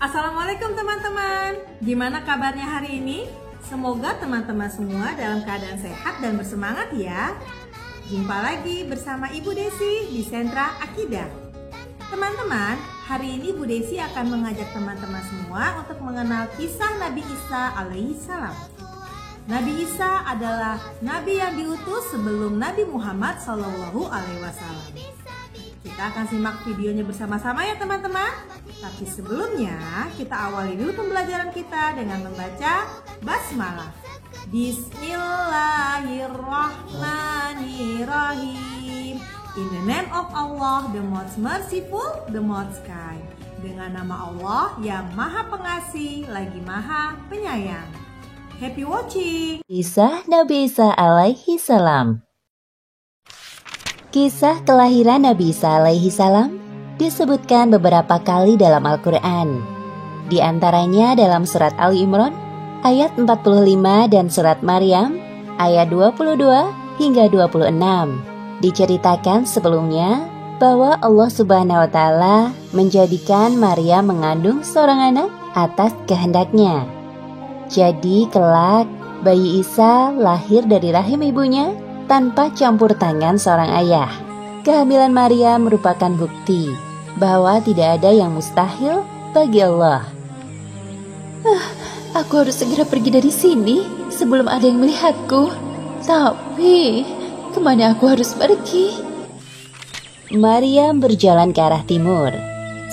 Assalamualaikum teman-teman. Gimana kabarnya hari ini? Semoga teman-teman semua dalam keadaan sehat dan bersemangat ya. Jumpa lagi bersama Ibu Desi di Sentra Akidah. Teman-teman, hari ini Bu Desi akan mengajak teman-teman semua untuk mengenal kisah Nabi Isa alaihi salam. Nabi Isa adalah nabi yang diutus sebelum Nabi Muhammad sallallahu alaihi wasallam. Kita akan simak videonya bersama-sama ya teman-teman. Tapi sebelumnya kita awali dulu pembelajaran kita dengan membaca basmalah. Bismillahirrahmanirrahim. In the name of Allah, the most merciful, the most kind. Dengan nama Allah yang Maha Pengasih lagi Maha Penyayang. Happy watching. Kisah Nabi Isa alaihi salam. Kisah kelahiran Nabi Isa alaihi salam disebutkan beberapa kali dalam Al-Quran. Di antaranya dalam surat Ali Imran ayat 45 dan surat Maryam ayat 22 hingga 26. Diceritakan sebelumnya bahwa Allah Subhanahu wa Ta'ala menjadikan Maryam mengandung seorang anak atas kehendaknya. Jadi kelak bayi Isa lahir dari rahim ibunya tanpa campur tangan seorang ayah. Kehamilan Maryam merupakan bukti bahwa tidak ada yang mustahil bagi Allah. Aku harus segera pergi dari sini sebelum ada yang melihatku. Tapi, kemana aku harus pergi? Maryam berjalan ke arah timur.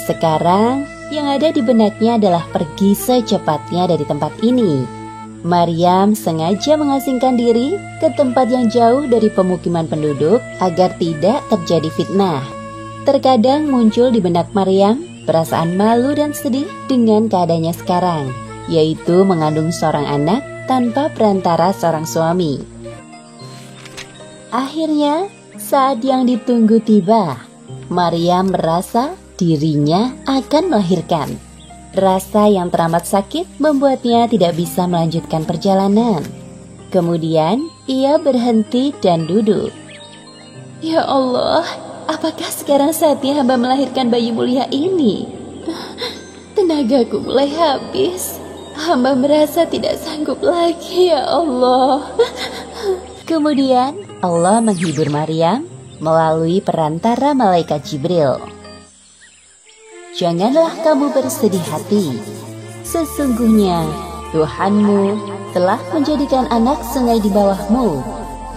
Sekarang, yang ada di benaknya adalah pergi secepatnya dari tempat ini. Maryam sengaja mengasingkan diri ke tempat yang jauh dari pemukiman penduduk agar tidak terjadi fitnah. Terkadang muncul di benak Maryam perasaan malu dan sedih dengan keadaannya sekarang, yaitu mengandung seorang anak tanpa perantara seorang suami. Akhirnya, saat yang ditunggu tiba, Maryam merasa dirinya akan melahirkan. Rasa yang teramat sakit membuatnya tidak bisa melanjutkan perjalanan. Kemudian, ia berhenti dan duduk. Ya Allah, apakah sekarang saatnya hamba melahirkan bayi mulia ini? Tenagaku mulai habis. Hamba merasa tidak sanggup lagi, ya Allah. Kemudian, Allah menghibur Maryam melalui perantara malaikat Jibril. Janganlah kamu bersedih hati. Sesungguhnya Tuhanmu telah menjadikan anak sungai di bawahmu,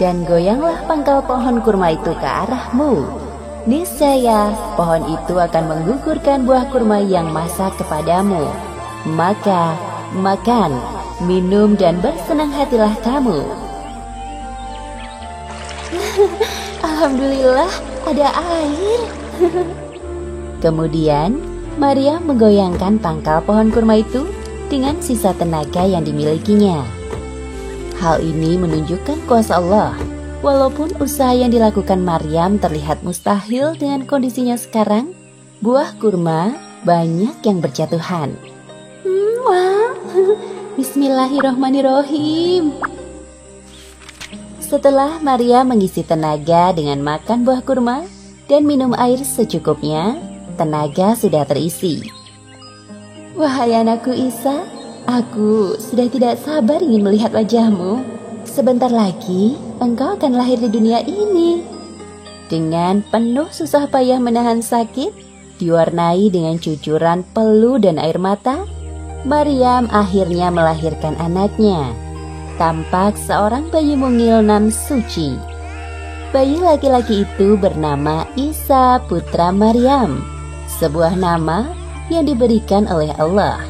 dan goyanglah pangkal pohon kurma itu ke arahmu. Niscaya pohon itu akan menggugurkan buah kurma yang masak kepadamu. Maka makan, minum, dan bersenang hatilah kamu. Alhamdulillah, ada air. Kemudian, Maryam menggoyangkan pangkal pohon kurma itu dengan sisa tenaga yang dimilikinya. Hal ini menunjukkan kuasa Allah. Walaupun usaha yang dilakukan Maryam terlihat mustahil dengan kondisinya sekarang, buah kurma banyak yang berjatuhan. Wah, Bismillahirrahmanirrahim. Setelah Maryam mengisi tenaga dengan makan buah kurma dan minum air secukupnya, tenaga sudah terisi. Wahai anakku Isa, aku sudah tidak sabar ingin melihat wajahmu. Sebentar lagi engkau akan lahir di dunia ini. Dengan penuh susah payah menahan sakit, diwarnai dengan cucuran peluh dan air mata, Maryam akhirnya melahirkan anaknya. Tampak seorang bayi mungil nan suci. Bayi laki-laki itu bernama Isa putra Maryam, sebuah nama yang diberikan oleh Allah.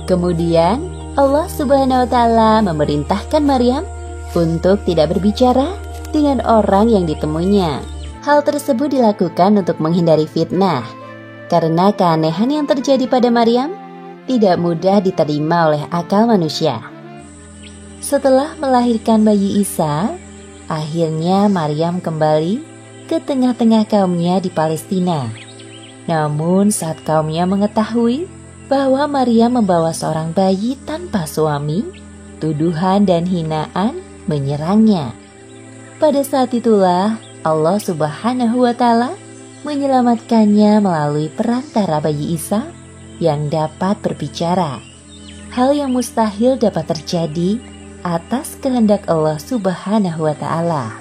Kemudian Allah Subhanahu wa Ta'ala memerintahkan Maryam untuk tidak berbicara dengan orang yang ditemuinya. Hal tersebut dilakukan untuk menghindari fitnah, karena keanehan yang terjadi pada Maryam tidak mudah diterima oleh akal manusia. Setelah melahirkan bayi Isa, akhirnya Maryam kembali ke tengah-tengah kaumnya di Palestina. Namun saat kaumnya mengetahui bahwa Maryam membawa seorang bayi tanpa suami, tuduhan dan hinaan menyerangnya. Pada saat itulah Allah Subhanahu wa Ta'ala menyelamatkannya melalui perantara bayi Isa yang dapat berbicara. Hal yang mustahil dapat terjadi atas kehendak Allah Subhanahu wa Ta'ala.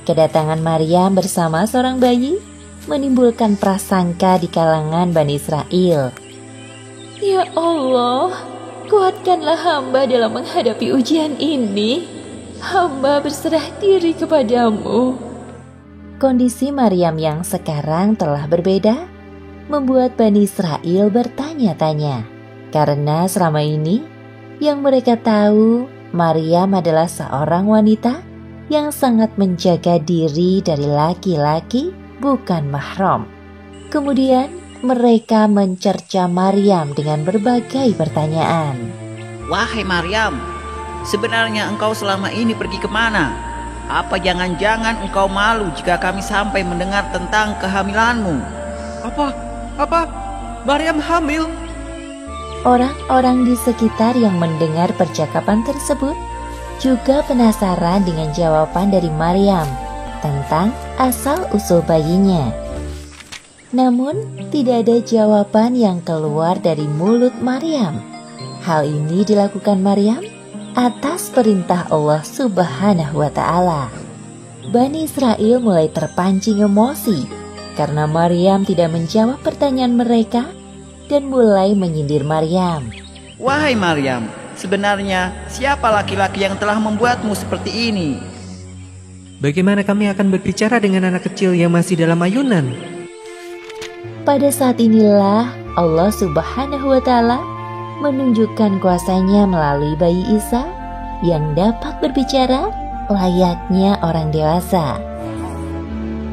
Kedatangan Maryam bersama seorang bayi menimbulkan prasangka di kalangan Bani Israel. Ya Allah, kuatkanlah hamba dalam menghadapi ujian ini. Hamba berserah diri kepadamu. Kondisi Maryam yang sekarang telah berbeda membuat Bani Israel bertanya-tanya. Karena selama ini yang mereka tahu Maryam adalah seorang wanita yang sangat menjaga diri dari laki-laki bukan mahram. Kemudian mereka mencerca Maryam dengan berbagai pertanyaan. Wahai Maryam, sebenarnya engkau selama ini pergi kemana? Apa jangan-jangan engkau malu jika kami sampai mendengar tentang kehamilanmu? Apa? Maryam hamil? Orang-orang di sekitar yang mendengar percakapan tersebut juga penasaran dengan jawaban dari Maryam tentang asal-usul bayinya. Namun, tidak ada jawaban yang keluar dari mulut Maryam. Hal ini dilakukan Maryam atas perintah Allah Subhanahu wa Ta'ala. Bani Israel mulai terpancing emosi karena Maryam tidak menjawab pertanyaan mereka dan mulai menyindir Maryam. Wahai Maryam, sebenarnya siapa laki-laki yang telah membuatmu seperti ini? Bagaimana kami akan berbicara dengan anak kecil yang masih dalam ayunan? Pada saat inilah Allah Subhanahu wa Ta'ala menunjukkan kuasanya melalui bayi Isa yang dapat berbicara layaknya orang dewasa.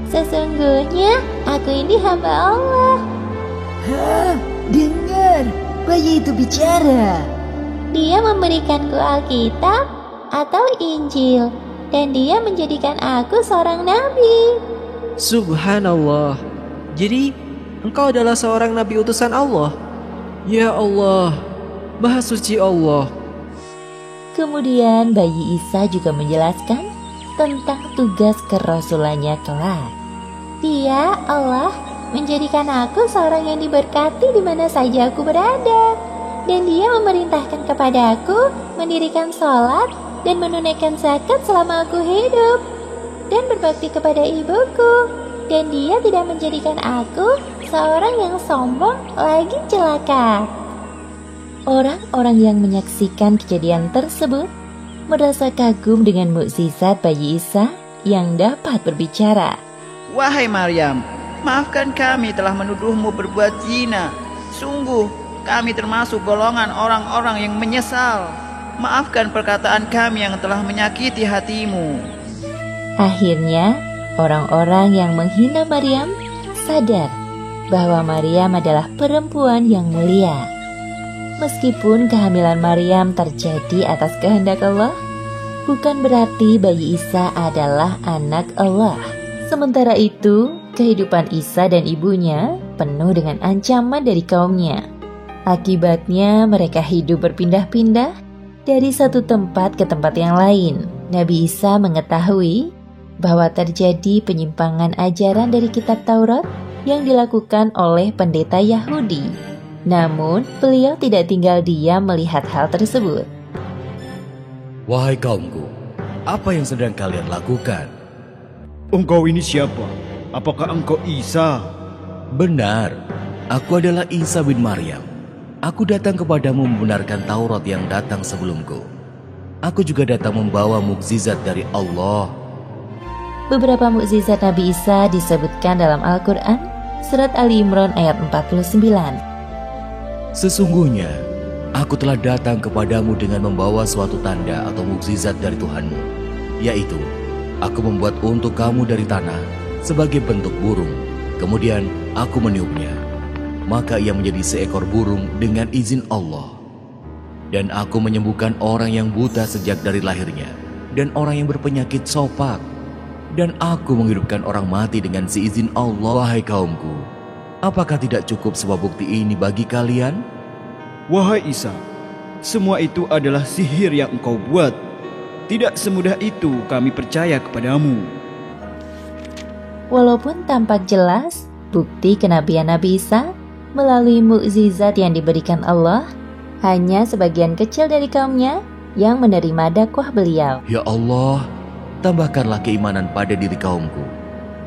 Sesungguhnya aku ini hamba Allah. Hah, dengar, bayi itu bicara. Dia memberikanku Alkitab atau Injil, dan dia menjadikan aku seorang nabi. Subhanallah. Jadi, engkau adalah seorang nabi utusan Allah? Ya Allah, Maha Suci Allah. Kemudian bayi Isa juga menjelaskan tentang tugas kerasulannya kelak. Dia, Allah, menjadikan aku seorang yang diberkati di mana saja aku berada. Dan dia memerintahkan kepada aku mendirikan sholat dan menunaikan zakat selama aku hidup. Dan berbakti kepada ibuku. Dan dia tidak menjadikan aku seorang yang sombong lagi celaka. Orang-orang yang menyaksikan kejadian tersebut merasa kagum dengan mukjizat bayi Isa yang dapat berbicara. Wahai Maryam, maafkan kami telah menuduhmu berbuat zina. Sungguh, kami termasuk golongan orang-orang yang menyesal. Maafkan perkataan kami yang telah menyakiti hatimu. Akhirnya, orang-orang yang menghina Maryam sadar bahwa Maryam adalah perempuan yang mulia. Meskipun kehamilan Maryam terjadi atas kehendak Allah, bukan berarti bayi Isa adalah anak Allah. Sementara itu, kehidupan Isa dan ibunya penuh dengan ancaman dari kaumnya. Akibatnya mereka hidup berpindah-pindah dari satu tempat ke tempat yang lain. Nabi Isa mengetahui bahwa terjadi penyimpangan ajaran dari kitab Taurat yang dilakukan oleh pendeta Yahudi. Namun, beliau tidak tinggal diam melihat hal tersebut. Wahai kaumku, apa yang sedang kalian lakukan? Engkau ini siapa? Apakah engkau Isa? Benar, aku adalah Isa bin Maryam. Aku datang kepadamu membenarkan Taurat yang datang sebelumku. Aku juga datang membawa mukjizat dari Allah. Beberapa mukjizat Nabi Isa disebutkan dalam Al-Quran, surat Ali Imran ayat 49. Sesungguhnya, aku telah datang kepadamu dengan membawa suatu tanda atau mukjizat dari Tuhanmu, yaitu, aku membuat untuk kamu dari tanah sebagai bentuk burung, kemudian aku meniupnya. Maka ia menjadi seekor burung dengan izin Allah. Dan aku menyembuhkan orang yang buta sejak dari lahirnya, dan orang yang berpenyakit sopak. Dan aku menghidupkan orang mati dengan seizin Allah. Wahai kaumku, apakah tidak cukup sebuah bukti ini bagi kalian? Wahai Isa, semua itu adalah sihir yang engkau buat. Tidak semudah itu kami percaya kepadamu. Walaupun tampak jelas bukti kenabian Nabi Isa, melalui mukjizat yang diberikan Allah, hanya sebagian kecil dari kaumnya yang menerima dakwah beliau. Ya Allah, tambahkanlah keimanan pada diri kaumku.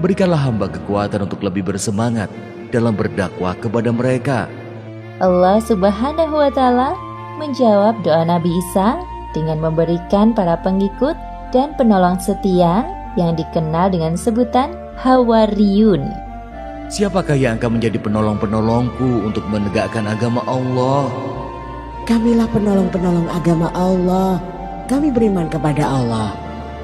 Berikanlah hamba kekuatan untuk lebih bersemangat dalam berdakwah kepada mereka. Allah Subhanahu wa Ta'ala menjawab doa Nabi Isa dengan memberikan para pengikut dan penolong setia yang dikenal dengan sebutan Hawariyun. Siapakah yang akan menjadi penolong-penolongku untuk menegakkan agama Allah? Kamilah penolong-penolong agama Allah. Kami beriman kepada Allah.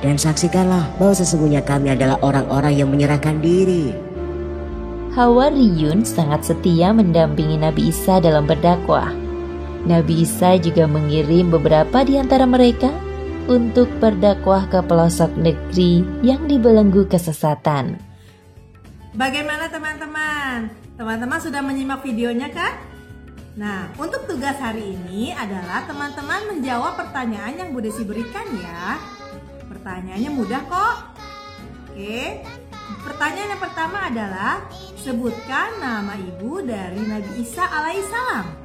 Dan saksikanlah bahwa sesungguhnya kami adalah orang-orang yang menyerahkan diri. Hawariyun sangat setia mendampingi Nabi Isa dalam berdakwah. Nabi Isa juga mengirim beberapa di antara mereka untuk berdakwah ke pelosok negeri yang dibelenggu kesesatan. Bagaimana teman-teman? Teman-teman sudah menyimak videonya kan? Nah, untuk tugas hari ini adalah teman-teman menjawab pertanyaan yang Bu Desi berikan ya. Pertanyaannya mudah kok. Oke. Pertanyaan yang pertama adalah sebutkan nama ibu dari Nabi Isa alaihissalam.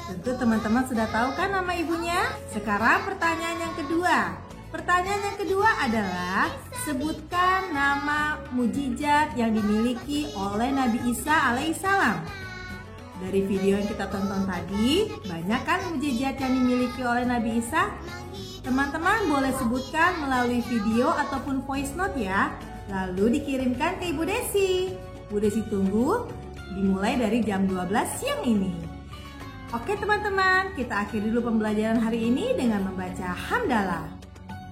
Tentu teman-teman sudah tahu kan nama ibunya? Sekarang pertanyaan yang kedua. Pertanyaan yang kedua adalah sebutkan nama mukjizat yang dimiliki oleh Nabi Isa alaihissalam. Dari video yang kita tonton tadi, banyak kan mukjizat yang dimiliki oleh Nabi Isa? Teman-teman boleh sebutkan melalui video ataupun voice note ya. Lalu dikirimkan ke Ibu Desi. Bu Desi tunggu dimulai dari jam 12 siang ini. Oke teman-teman, kita akhiri dulu pembelajaran hari ini dengan membaca hamdalah.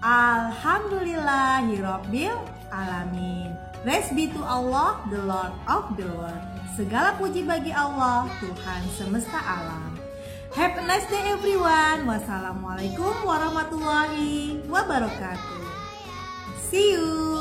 Alhamdulillahirabbil alamin. Praise be to Allah, the Lord of the world. Segala puji bagi Allah, Tuhan semesta alam. Have a nice day everyone. Wassalamualaikum warahmatullahi wabarakatuh. See you.